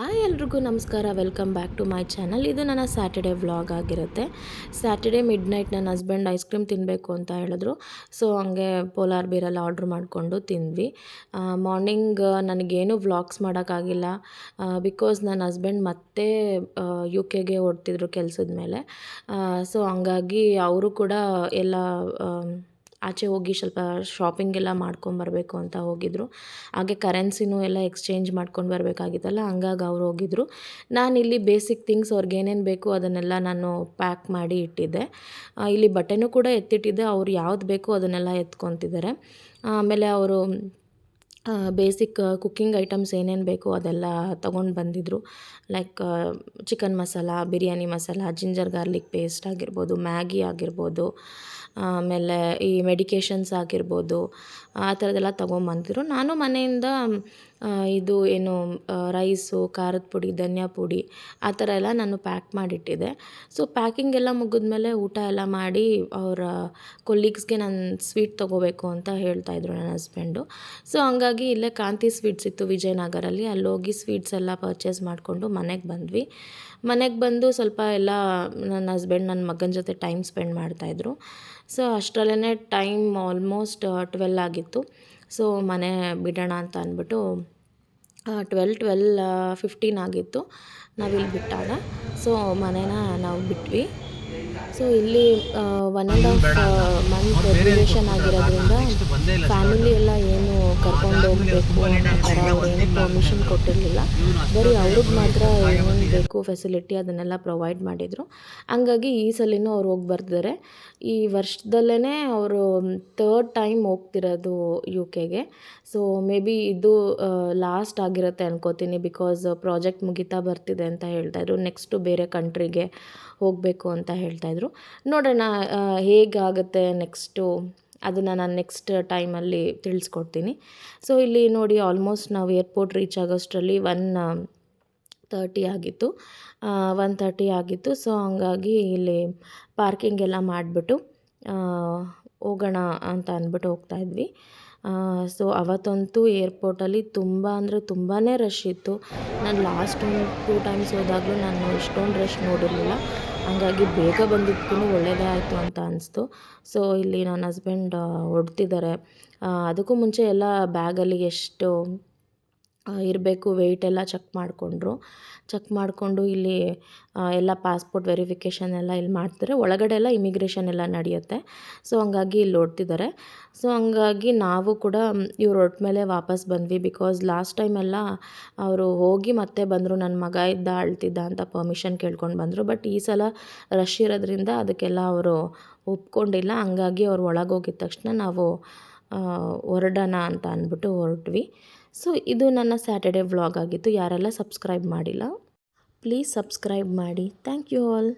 ಎಲ್ರಿಗೂ ನಮಸ್ಕಾರ. Welcome back to my channel. ಇದು ನನ್ನ ಸ್ಯಾಟರ್ಡೇ ವ್ಲಾಗ್ ಆಗಿರುತ್ತೆ. ಸ್ಯಾಟರ್ಡೇ ಮಿಡ್ ನೈಟ್ ನನ್ನ ಹಸ್ಬೆಂಡ್ ಐಸ್ ಕ್ರೀಮ್ ತಿನ್ನಬೇಕು ಅಂತ ಹೇಳಿದ್ರು. ಸೊ ಹಂಗೆ ಪೋಲಾರ್ ಬೀರಲ್ಲಿ ಆರ್ಡ್ರ್ ಮಾಡಿಕೊಂಡು ತಿಂದ್ವಿ. ಮಾರ್ನಿಂಗ್ ನನಗೇನು ವ್ಲಾಗ್ಸ್ ಮಾಡೋಕ್ಕಾಗಿಲ್ಲ. ಬಿಕಾಸ್ ನನ್ನ ಹಸ್ಬೆಂಡ್ ಮತ್ತೆ ಯು ಕೆಗೆ ಹೊರಟಿದ್ರು ಕೆಲಸದ ಮೇಲೆ. ಸೊ ಹಂಗಾಗಿ ಅವರು ಕೂಡ ಎಲ್ಲ ಆಚೆ ಹೋಗಿ ಸ್ವಲ್ಪ ಶಾಪಿಂಗೆಲ್ಲ ಮಾಡ್ಕೊಂಬರಬೇಕು ಅಂತ ಹೋಗಿದ್ದರು. ಹಾಗೆ ಕರೆನ್ಸಿನೂ ಎಲ್ಲ ಎಕ್ಸ್ಚೇಂಜ್ ಮಾಡ್ಕೊಂಡು ಬರಬೇಕಾಗಿತ್ತಲ್ಲ, ಹಂಗಾಗಿ ಅವ್ರು ಹೋಗಿದ್ದರು. ನಾನಿಲ್ಲಿ ಬೇಸಿಕ್ ಥಿಂಗ್ಸ್ ಅವ್ರಿಗೇನೇನು ಬೇಕು ಅದನ್ನೆಲ್ಲ ನಾನು ಪ್ಯಾಕ್ ಮಾಡಿ ಇಟ್ಟಿದ್ದೆ. ಇಲ್ಲಿ ಬಟ್ಟೆನೂ ಕೂಡ ಎತ್ತಿಟ್ಟಿದ್ದೆ. ಅವ್ರು ಯಾವ್ದು ಬೇಕೋ ಅದನ್ನೆಲ್ಲ ಎತ್ಕೊತಿದ್ದಾರೆ. ಆಮೇಲೆ ಅವರು ಬೇಸಿಕ್ ಕುಕ್ಕಿಂಗ್ ಐಟಮ್ಸ್ ಏನೇನು ಬೇಕೋ ಅದೆಲ್ಲ ತೊಗೊಂಡು ಬಂದಿದ್ದರು. Like chicken masala, biryani masala, ginger garlic paste ಆಗಿರ್ಬೋದು, ಮ್ಯಾಗಿ ಆಗಿರ್ಬೋದು, ಆಮೇಲೆ ಈ ಮೆಡಿಕೇಷನ್ಸ್ ಆಗಿರ್ಬೋದು, ಆ ಥರದ್ದೆಲ್ಲ ತೊಗೊಂಬಂದಿದ್ರು. ನಾನು ಮನೆಯಿಂದ ಇದು ಏನು ರೈಸು, ಖಾರದ ಪುಡಿ, ಧನಿಯಾ ಪುಡಿ ಆ ಥರ ಎಲ್ಲ ನಾನು ಪ್ಯಾಕ್ ಮಾಡಿಟ್ಟಿದ್ದೆ. ಸೊ ಪ್ಯಾಕಿಂಗ್ ಎಲ್ಲ ಮುಗಿದ್ಮೇಲೆ ಊಟ ಎಲ್ಲ ಮಾಡಿ ಅವರ ಕೊಲೀಗ್ಸ್ಗೆ ನಾನು ಸ್ವೀಟ್ ತೊಗೋಬೇಕು ಅಂತ ಹೇಳ್ತಾಯಿದ್ರು ನನ್ನ ಹಸ್ಬೆಂಡು. ಸೊ ಹಂಗಾಗಿ ಇಲ್ಲೇ ಕಾಂತಿ ಸ್ವೀಟ್ಸ್ ಇತ್ತು ವಿಜಯನಗರಲ್ಲಿ. ಅಲ್ಲೋಗಿ ಸ್ವೀಟ್ಸ್ ಎಲ್ಲ ಪರ್ಚೇಸ್ ಮಾಡಿಕೊಂಡು ಮನೆಗೆ ಬಂದ್ವಿ. ಮನೆಗೆ ಬಂದು ಸ್ವಲ್ಪ ಎಲ್ಲ ನನ್ನ ಹಸ್ಬೆಂಡ್ ನನ್ನ ಮಗನ ಜೊತೆ ಟೈಮ್ ಸ್ಪೆಂಡ್ ಮಾಡ್ತಾಯಿದ್ರು. ಸೊ ಅಷ್ಟರಲ್ಲೇ ಟೈಮ್ ಆಲ್ಮೋಸ್ಟ್ 12 ಆಗಿತ್ತು. ಸೊ ಮನೆ ಬಿಡೋಣ ಅಂತ ಅಂದ್ಬಿಟ್ಟು 12:15 ಆಗಿತ್ತು. ನಾವಿಲ್ಲಿ ಬಿಟ್ಟಾಗ ಸೊ ಮನೇನ ನಾವು ಬಿಟ್ವಿ. ಸೊ ಇಲ್ಲಿ 1.5 ಮಂತ್ ರಿಲೇಷನ್ ಆಗಿರೋದ್ರಿಂದ ಫ್ಯಾಮಿಲಿ ಎಲ್ಲ ಏನು ಕರ್ಕೊಂಡು ಹೋಗಬೇಕು ಅನ್ನೋ ಥರ ಅವ್ರೇನು ಪರ್ಮಿಷನ್ ಕೊಟ್ಟಿರಲಿಲ್ಲ. ಬರೀ ಅವ್ರಿಗೆ ಮಾತ್ರ ಏನೇನು ಬೇಕು ಫೆಸಿಲಿಟಿ ಅದನ್ನೆಲ್ಲ ಪ್ರೊವೈಡ್ ಮಾಡಿದರು. ಹಂಗಾಗಿ ಈ ಸಲಿನೂ ಅವ್ರು ಹೋಗಿ ಬರ್ತಿದ್ದಾರೆ. ಈ ವರ್ಷದಲ್ಲೇ ಅವರು 3rd ಟೈಮ್ ಹೋಗ್ತಿರೋದು ಯು ಕೆಗೆ. ಸೊ ಮೇ ಬಿ ಇದು ಲಾಸ್ಟ್ ಆಗಿರುತ್ತೆ ಅನ್ಕೋತೀನಿ. ಬಿಕಾಸ್ ಪ್ರಾಜೆಕ್ಟ್ ಮುಗಿತಾ ಬರ್ತಿದೆ ಅಂತ ಹೇಳ್ತಾಯಿದ್ರು. ನೆಕ್ಸ್ಟು ಬೇರೆ ಕಂಟ್ರಿಗೆ ಹೋಗಬೇಕು ಅಂತ ಹೇಳ್ತಾಯಿದ್ರು. ನೋಡೋಣ ಹೇಗಾಗುತ್ತೆ ನೆಕ್ಸ್ಟು ಅದನ್ನು ನಾನು ನೆಕ್ಸ್ಟ್ ಟೈಮಲ್ಲಿ ತಿಳಿಸ್ಕೊಡ್ತೀನಿ. ಸೊ ಇಲ್ಲಿ ನೋಡಿ ಆಲ್ಮೋಸ್ಟ್ ನಾವು ಏರ್ಪೋರ್ಟ್ ರೀಚ್ ಆಗೋಷ್ಟರಲ್ಲಿ 1:30 ಆಗಿತ್ತು. 1:30 ಆಗಿತ್ತು. ಸೊ ಹಂಗಾಗಿ ಇಲ್ಲಿ ಪಾರ್ಕಿಂಗ್ ಎಲ್ಲ ಮಾಡಿಬಿಟ್ಟು ಹೋಗೋಣ ಅಂತ ಅಂದ್ಬಿಟ್ಟು ಹೋಗ್ತಾಯಿದ್ವಿ. ಸೊ ಅವತ್ತಂತೂ ಏರ್ಪೋರ್ಟಲ್ಲಿ ತುಂಬ ಅಂದರೆ ತುಂಬಾ ರಶ್ ಇತ್ತು. ನಾನು ಲಾಸ್ಟ್ 2 ಟೈಮ್ಸ್ ಹೋದಾಗಲೂ ನಾನು ಇಷ್ಟೊಂದು ರಶ್ ನೋಡಿರಲಿಲ್ಲ. ಹಂಗಾಗಿ ಬೇಗ ಬಂದಿದ್ದಕ್ಕೂ ಒಳ್ಳೆಯದೇ ಆಯಿತು ಅಂತ ಅನಿಸ್ತು. ಸೊ ಇಲ್ಲಿ ನನ್ನ ಹಸ್ಬೆಂಡ್ ಹೊರಡ್ತಿದ್ದಾರೆ. ಅದಕ್ಕೂ ಮುಂಚೆ ಎಲ್ಲ ಬ್ಯಾಗಲ್ಲಿ ಎಷ್ಟು ಇರಬೇಕು ವೆಯ್ಟೆಲ್ಲ ಚೆಕ್ ಮಾಡಿಕೊಂಡು ಇಲ್ಲಿ ಎಲ್ಲ ಪಾಸ್ಪೋರ್ಟ್ ವೆರಿಫಿಕೇಷನ್ ಎಲ್ಲ ಇಲ್ಲಿ ಮಾಡ್ತಾರೆ. ಒಳಗಡೆ ಎಲ್ಲ ಇಮಿಗ್ರೇಷನ್ ಎಲ್ಲ ನಡೆಯುತ್ತೆ. ಸೊ ಹಂಗಾಗಿ ಇಲ್ಲಿ ಹೊರಡ್ತಿದ್ದಾರೆ. ಸೊ ಹಂಗಾಗಿ ನಾವು ಕೂಡ ಇವ್ರು ಹೊರಟ ಮೇಲೆ ವಾಪಸ್ ಬಂದ್ವಿ. ಬಿಕಾಸ್ ಲಾಸ್ಟ್ ಟೈಮೆಲ್ಲ ಅವರು ಹೋಗಿ ಮತ್ತೆ ಬಂದರು. ನನ್ನ ಮಗ ಅಳ್ತಿದ್ದ ಅಂತ ಪರ್ಮಿಷನ್ ಕೇಳ್ಕೊಂಡು ಬಂದರು. ಬಟ್ ಈ ಸಲ ರಶ್ ಇರೋದ್ರಿಂದ ಅದಕ್ಕೆಲ್ಲ ಅವರು ಒಪ್ಕೊಂಡಿಲ್ಲ. ಹಂಗಾಗಿ ಅವ್ರು ಒಳಗೆ ಹೋಗಿದ ತಕ್ಷಣ ನಾವು ಹೊರಡೋಣ ಅಂತ ಅಂದ್ಬಿಟ್ಟು ಹೊರಟ್ವಿ. ಸೊ ಇದು ನನ್ನ ಸ್ಯಾಟರ್ಡೇ ವ್ಲಾಗ್ ಆಗಿತ್ತು. ಯಾರೆಲ್ಲ ಸಬ್ಸ್ಕ್ರೈಬ್ ಮಾಡಿಲ್ಲ ಪ್ಲೀಸ್ ಸಬ್ಸ್ಕ್ರೈಬ್ ಮಾಡಿ. Thank you all.